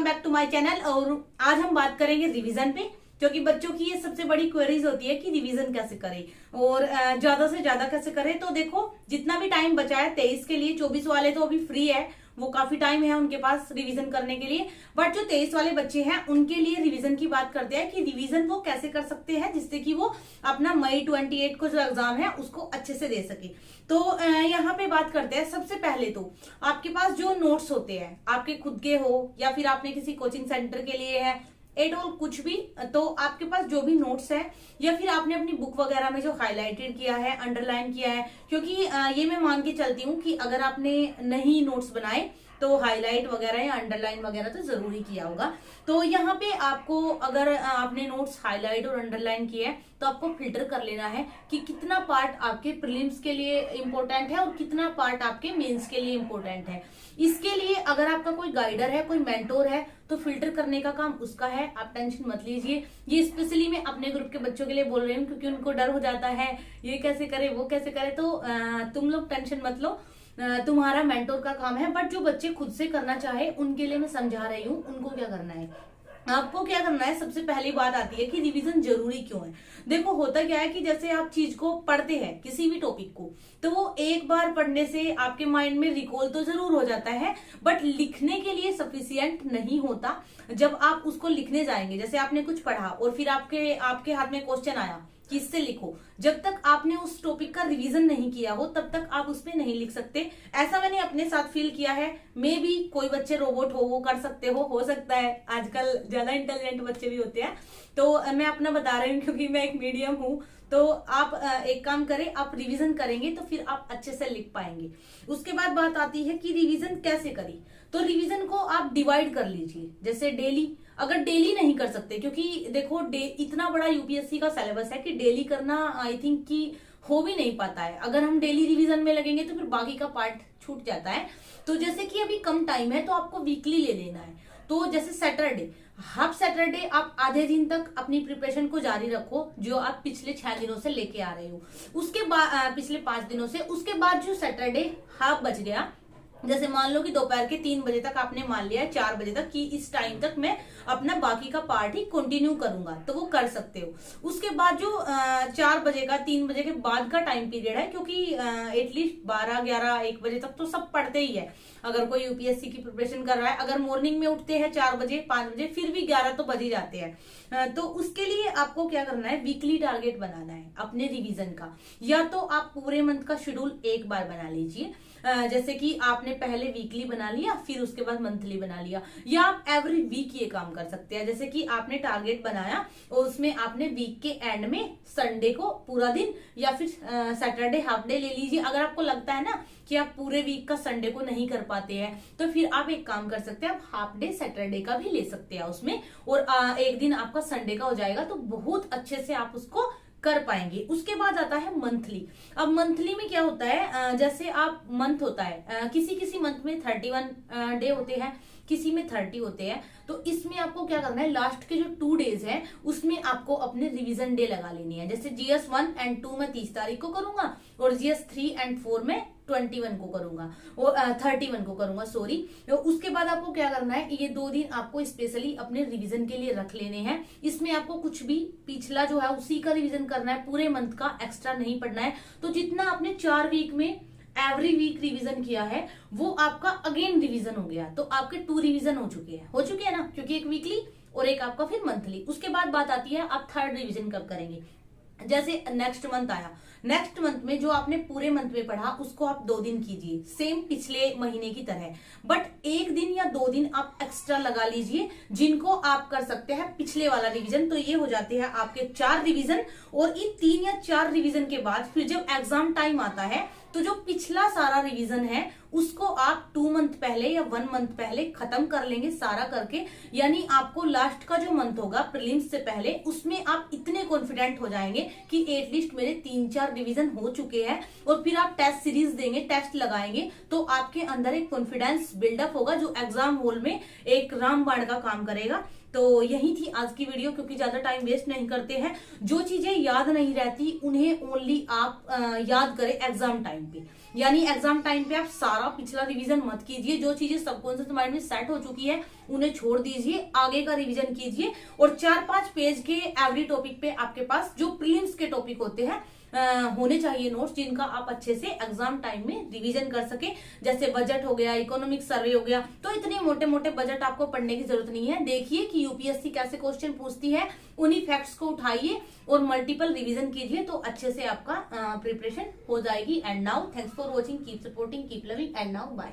Welcome back to my channel. और आज हम बात करेंगे रिवीजन पे, क्योंकि बच्चों की ये सबसे बड़ी क्वेरीज होती है कि रिवीजन कैसे करें और ज्यादा से ज्यादा कैसे करें। तो देखो, जितना भी टाइम बचा है 23 के लिए, 24 वाले तो अभी फ्री है, वो काफी टाइम है उनके पास रिवीजन करने के लिए। बट जो 23 वाले बच्चे हैं उनके लिए रिवीजन की बात करते हैं कि रिवीजन वो कैसे कर सकते हैं जिससे कि वो अपना मई 28 को जो एग्जाम है उसको अच्छे से दे सके। तो यहाँ पे बात करते हैं। सबसे पहले तो आपके पास जो नोट्स होते हैं, आपके खुद के हो या फिर आपने किसी कोचिंग सेंटर के लिए है, एट ऑल कुछ भी, तो आपके पास जो भी नोट्स है या फिर आपने अपनी बुक वगैरह में जो हाईलाइटेड किया है, अंडरलाइन किया है, क्योंकि ये मैं मान के चलती हूँ कि अगर आपने नहीं नोट्स बनाए तो हाईलाइट वगैरह या अंडरलाइन वगैरह तो जरूरी किया होगा। तो यहाँ पे आपको, अगर आपने नोट्स हाईलाइट और अंडरलाइन किए हैं तो आपको फिल्टर कर लेना है कि कितना पार्ट आपके प्रीलिम्स के लिए इंपॉर्टेंट है और कितना पार्ट आपके मेंस के लिए इंपॉर्टेंट है। इसके लिए अगर आपका कोई गाइडर है, कोई मेंटोर है, तो फिल्टर करने का काम उसका है, आप टेंशन मत लीजिए। ये स्पेशली मैं अपने ग्रुप के बच्चों के लिए बोल रही हूँ क्योंकि उनको डर हो जाता है ये कैसे करे वो कैसे करे। तो तुम लोग टेंशन मत लो, तुम्हारा मेंटोर का काम है। बट जो बच्चे खुद से करना चाहे उनके लिए मैं समझा रही हूँ उनको क्या करना है। आपको क्या करना है, सबसे पहली बात आती है कि रिवीजन जरूरी क्यों है। देखो, होता क्या है कि जैसे आप चीज को पढ़ते हैं, किसी भी टॉपिक को, तो वो एक बार पढ़ने से आपके माइंड में रिकॉल तो जरूर हो जाता है, बट लिखने के लिए सफिशियंट नहीं होता। जब आप उसको लिखने जाएंगे, जैसे आपने कुछ पढ़ा और फिर आपके हाथ में क्वेश्चन आया कि इससे लिखो, जब तक आपने उस टॉपिक का रिवीजन नहीं किया हो तब तक आप उस पे नहीं लिख सकते। ऐसा मैंने अपने साथ फील किया है। मे भी कोई बच्चे रोबोट हो, वो कर सकते हो सकता है, आजकल ज्यादा इंटेलिजेंट बच्चे भी होते हैं। तो मैं अपना बता रही हूँ क्योंकि मैं एक मीडियम हूँ। तो आप एक काम करें, आप रिवीजन करेंगे तो फिर आप अच्छे से लिख पाएंगे। उसके बाद बात आती है कि रिवीजन कैसे करें। तो रिवीजन को आप डिवाइड कर लीजिए, जैसे डेली। अगर डेली नहीं कर सकते, क्योंकि देखो इतना बड़ा यूपीएससी का सिलेबस है कि डेली करना आई थिंक कि हो भी नहीं पाता है। अगर हम डेली रिवीजन में लगेंगे तो फिर बाकी का पार्ट छूट जाता है। तो जैसे कि अभी कम टाइम है तो आपको वीकली ले लेना है। तो जैसे सैटरडे, हाफ सैटरडे आप आधे दिन तक अपनी प्रिपरेशन को जारी रखो, जो आप पिछले 6 दिनों से लेके आ रहे हो। उसके बाद पिछले 5 दिनों से, उसके बाद जो सैटरडे हाफ बच गया, जैसे मान लो कि दोपहर के 3 बजे तक आपने मान लिया है, 4 बजे तक कि इस टाइम तक मैं अपना बाकी का पार्ट ही कंटिन्यू करूंगा, तो वो कर सकते हो। उसके बाद जो 4 बजे का, 3 बजे के बाद का टाइम पीरियड है, क्योंकि एटलीस्ट 12, 11, 1 बजे तक तो सब पढ़ते ही है अगर कोई यूपीएससी की प्रिपरेशन कर रहा है। अगर मॉर्निंग में उठते हैं 4 बजे, 5 बजे, फिर भी 11 तो बज ही जाते हैं। तो उसके लिए आपको क्या करना है, वीकली टारगेट बनाना है अपने रिवीजन का। या तो आप पूरे मंथ का शेड्यूल एक बार बना लीजिए, जैसे कि आपने पहले वीकली बना लिया, फिर उसके बाद मंथली बना लिया, या आप एवरी वीक ये काम कर सकते हैं। जैसे कि आपने टारगेट बनाया और उसमें आपने वीक के एंड में संडे को पूरा दिन या फिर सैटरडे हाफ डे ले लीजिए। अगर आपको लगता है ना कि आप पूरे वीक का संडे को नहीं कर पाते हैं तो फिर आप एक काम कर सकते हैं, आप हाफ डे सैटरडे का भी ले सकते हैं उसमें, और एक दिन आपका संडे का हो जाएगा, तो बहुत अच्छे से आप उसको कर पाएंगे। उसके बाद आता है मंथली। अब मंथली में क्या होता है, जैसे आप मंथ होता है, किसी किसी मंथ में 31 डे होते हैं, किसी में 30 होते हैं। तो इसमें आपको क्या करना है, लास्ट के जो 2 डेज हैं उसमें आपको अपने रिवीजन डे लगा लेनी है। जैसे जीएस 1 एंड 2 मैं 30 तारीख को करूंगा और जीएस 3 एंड 4 में 21 को करूंगा, और 31 को करूंगा, सॉरी। तो उसके बाद आपको क्या करना है, ये 2 दिन आपको स्पेशली अपने रिवीजन के लिए रख लेने हैं। इसमें आपको कुछ भी पिछला जो है उसी का रिवीजन करना है, पूरे मंथ का एक्स्ट्रा नहीं पढ़ना है। तो जितना आपने 4 वीक में एवरी वीक रिवीजन किया है वो आपका अगेन रिवीजन हो गया। तो आपके 2 रिवीजन हो चुके हैं ना, क्योंकि एक वीकली और एक आपका फिर मंथली। उसके बाद बात आती है आप 3rd रिवीजन कब करेंगे। जैसे नेक्स्ट मंथ आया, नेक्स्ट मंथ में जो आपने पूरे मंथ में पढ़ा उसको आप 2 दिन कीजिए, सेम पिछले महीने की तरह। बट 1 दिन या 2 दिन आप एक्स्ट्रा लगा लीजिए जिनको आप कर सकते हैं पिछले वाला रिवीजन। तो ये हो जाते हैं आपके 4 रिवीजन। और इन 3 या 4 रिवीजन के बाद फिर जब एग्जाम टाइम आता है तो जो पिछला सारा रिवीजन है उसको आप 2 मंथ पहले या 1 मंथ पहले खत्म कर लेंगे सारा करके। यानी आपको लास्ट का जो मंथ होगा प्रीलिम्स से पहले, उसमें आप इतने कॉन्फिडेंट हो जाएंगे कि एटलीस्ट मेरे 3-4 रिवीजन हो चुके हैं। और फिर आप टेस्ट सीरीज देंगे, टेस्ट लगाएंगे, तो आपके अंदर एक कॉन्फिडेंस बिल्डअप होगा जो एग्जाम हॉल में एक रामबाण का काम करेगा। तो यही थी आज की वीडियो, क्योंकि ज्यादा टाइम वेस्ट नहीं करते हैं। जो चीजें याद नहीं रहती उन्हें ओनली आप याद करें एग्जाम टाइम पे। यानी एग्जाम टाइम पे आप सारा पिछला रिवीजन मत कीजिए, जो चीजें सबकॉन्शियस माइंड में सेट हो चुकी है उन्हें छोड़ दीजिए, आगे का रिवीजन कीजिए। और 4-5 पेज के एवरी टॉपिक पे आपके पास जो प्रीलिम्स के टॉपिक होते हैं होने चाहिए नोट्स, जिनका आप अच्छे से एग्जाम टाइम में रिवीजन कर सके। जैसे बजट हो गया, इकोनॉमिक सर्वे हो गया, तो इतने मोटे मोटे बजट आपको पढ़ने की जरूरत नहीं है। देखिए कि यूपीएससी कैसे क्वेश्चन पूछती है, उन्हीं फैक्ट्स को उठाइए और मल्टीपल रिवीजन कीजिए, तो अच्छे से आपका प्रिपरेशन हो जाएगी। And now thanks for watching, keep supporting, keep loving, and now bye.